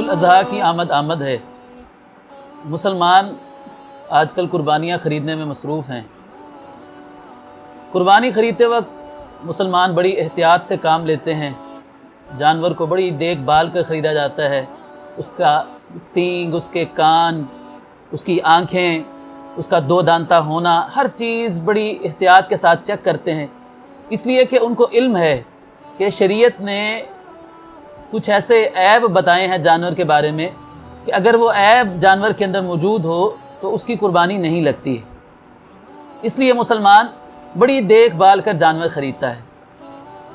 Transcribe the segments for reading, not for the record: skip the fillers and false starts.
عید الاضحیٰ کی آمد ہے۔ مسلمان آج کل قربانیاں خریدنے میں مصروف ہیں۔ قربانی خریدتے وقت مسلمان بڑی احتیاط سے کام لیتے ہیں۔ جانور کو بڑی دیکھ بھال کر خریدا جاتا ہے۔ اس کا سینگ، اس کے کان، اس کی آنکھیں، اس کا دو دانتہ ہونا، ہر چیز بڑی احتیاط کے ساتھ چیک کرتے ہیں، اس لیے کہ ان کو علم ہے کہ شریعت نے کچھ ایسے عیب بتائے ہیں جانور کے بارے میں کہ اگر وہ عیب جانور کے اندر موجود ہو تو اس کی قربانی نہیں لگتی ہے۔ اس لیے مسلمان بڑی دیکھ بھال کر جانور خریدتا ہے۔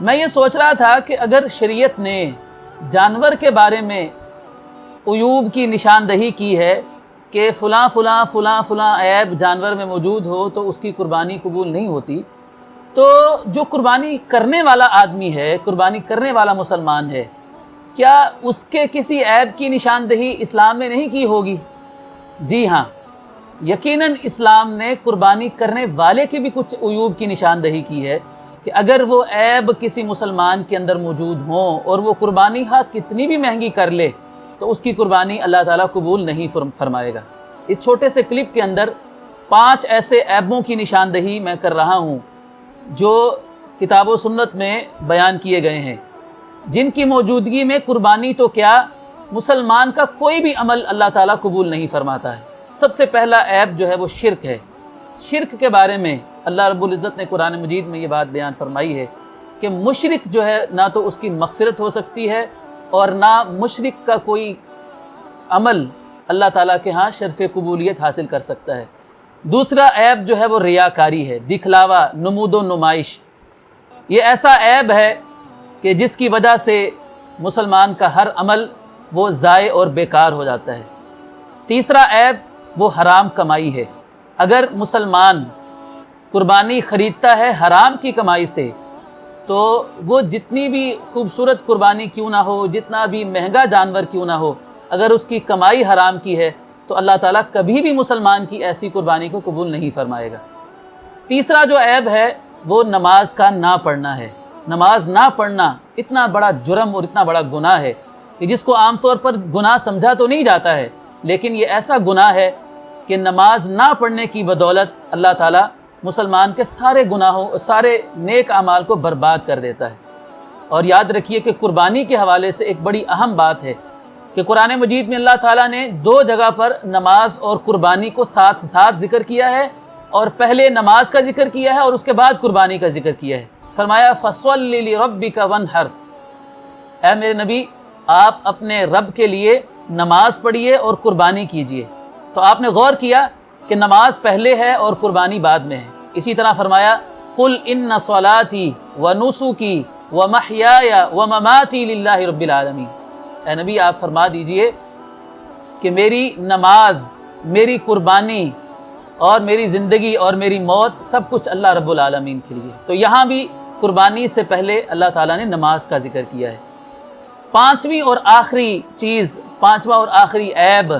میں یہ سوچ رہا تھا کہ اگر شریعت نے جانور کے بارے میں عیوب کی نشاندہی کی ہے کہ فلاں فلاں فلاں فلاں عیب جانور میں موجود ہو تو اس کی قربانی قبول نہیں ہوتی، تو جو قربانی کرنے والا آدمی ہے، قربانی کرنے والا مسلمان ہے، کیا اس کے کسی عیب کی نشاندہی اسلام نے نہیں کی ہوگی؟ جی ہاں، یقیناً اسلام نے قربانی کرنے والے کی بھی کچھ عیوب کی نشاندہی کی ہے کہ اگر وہ عیب کسی مسلمان کے اندر موجود ہوں اور وہ قربانی کتنی بھی مہنگی کر لے تو اس کی قربانی اللہ تعالیٰ قبول نہیں فرمائے گا۔ اس چھوٹے سے کلپ کے اندر 5 ایسے عیبوں کی نشاندہی میں کر رہا ہوں جو کتاب و سنت میں بیان کیے گئے ہیں، جن کی موجودگی میں قربانی تو کیا مسلمان کا کوئی بھی عمل اللہ تعالیٰ قبول نہیں فرماتا ہے۔ سب سے پہلا عیب جو ہے وہ شرک ہے۔ شرک کے بارے میں اللہ رب العزت نے قرآن مجید میں یہ بات بیان فرمائی ہے کہ مشرک جو ہے نہ تو اس کی مغفرت ہو سکتی ہے اور نہ مشرک کا کوئی عمل اللہ تعالیٰ کے ہاں شرف قبولیت حاصل کر سکتا ہے۔ دوسرا عیب جو ہے وہ ریاکاری ہے، دکھلاوا، نمود و نمائش۔ یہ ایسا عیب ہے کہ جس کی وجہ سے مسلمان کا ہر عمل وہ ضائع اور بیکار ہو جاتا ہے۔ تیسرا عیب وہ حرام کمائی ہے۔ اگر مسلمان قربانی خریدتا ہے حرام کی کمائی سے تو وہ جتنی بھی خوبصورت قربانی کیوں نہ ہو، جتنا بھی مہنگا جانور کیوں نہ ہو، اگر اس کی کمائی حرام کی ہے تو اللہ تعالیٰ کبھی بھی مسلمان کی ایسی قربانی کو قبول نہیں فرمائے گا۔ تیسرا جو عیب ہے وہ نماز کا نہ پڑھنا ہے۔ نماز نہ پڑھنا اتنا بڑا جرم اور اتنا بڑا گناہ ہے کہ جس کو عام طور پر گناہ سمجھا تو نہیں جاتا ہے، لیکن یہ ایسا گناہ ہے کہ نماز نہ پڑھنے کی بدولت اللہ تعالیٰ مسلمان کے سارے گناہوں، سارے نیک اعمال کو برباد کر دیتا ہے۔ اور یاد رکھیے کہ قربانی کے حوالے سے ایک بڑی اہم بات ہے کہ قرآن مجید میں اللہ تعالیٰ نے 2 جگہ پر نماز اور قربانی کو ساتھ ساتھ ذکر کیا ہے، اور پہلے نماز کا ذکر کیا ہے اور اس کے بعد قربانی کا ذکر کیا ہے۔ فرمایا فَصَلِّ لِرَبِّكَ وَانْحَرْ، اے میرے نبی آپ اپنے رب کے لیے نماز پڑھیے اور قربانی کیجیے۔ تو آپ نے غور کیا کہ نماز پہلے ہے اور قربانی بعد میں ہے۔ اسی طرح فرمایا قُلْ إِنَّ صَلَاتِي وَنُسُكِي وَمَحْيَايَ وَمَمَاتِي لِلَّهِ رَبِّ الْعَالَمِينَ، اے نبی آپ فرما دیجئے کہ میری نماز، میری قربانی اور میری زندگی اور میری موت سب کچھ اللہ رب العالمین کے لیے۔ تو یہاں بھی قربانی سے پہلے اللہ تعالیٰ نے نماز کا ذکر کیا ہے۔ 5ویں اور آخری چیز، 5واں اور آخری عیب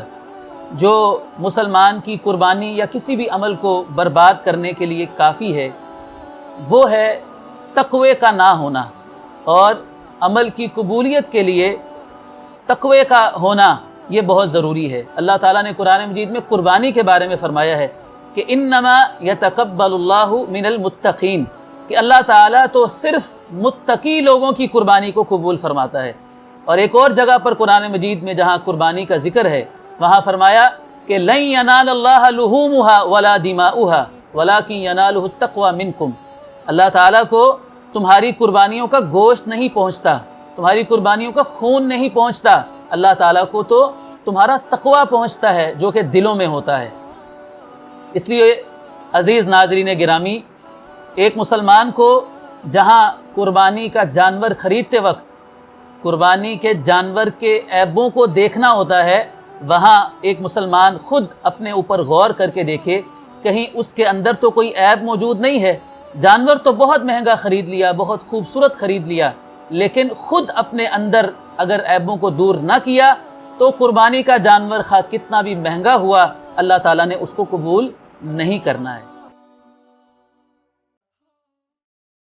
جو مسلمان کی قربانی یا کسی بھی عمل کو برباد کرنے کے لیے کافی ہے، وہ ہے تقوی کا نہ ہونا۔ اور عمل کی قبولیت کے لیے تقوی کا ہونا یہ بہت ضروری ہے۔ اللہ تعالیٰ نے قرآن مجید میں قربانی کے بارے میں فرمایا ہے کہ انما یتقبل اللہ من المتقین، کہ اللہ تعالیٰ تو صرف متقی لوگوں کی قربانی کو قبول فرماتا ہے۔ اور ایک اور جگہ پر قرآن مجید میں جہاں قربانی کا ذکر ہے وہاں فرمایا کہ لن ینال اللہ لحومها ولا دماؤها ولکن ینالہ التقوی منکم، اللہ تعالیٰ کو تمہاری قربانیوں کا گوشت نہیں پہنچتا، تمہاری قربانیوں کا خون نہیں پہنچتا، اللہ تعالیٰ کو تو تمہارا تقوی پہنچتا ہے جو کہ دلوں میں ہوتا ہے۔ اس لیے عزیز ناظرین گرامی، ایک مسلمان کو جہاں قربانی کا جانور خریدتے وقت قربانی کے جانور کے عیبوں کو دیکھنا ہوتا ہے، وہاں ایک مسلمان خود اپنے اوپر غور کر کے دیکھے کہیں اس کے اندر تو کوئی عیب موجود نہیں ہے۔ جانور تو بہت مہنگا خرید لیا، بہت خوبصورت خرید لیا، لیکن خود اپنے اندر اگر عیبوں کو دور نہ کیا تو قربانی کا جانور خواہ کتنا بھی مہنگا ہوا اللہ تعالیٰ نے اس کو قبول نہیں کرنا ہے۔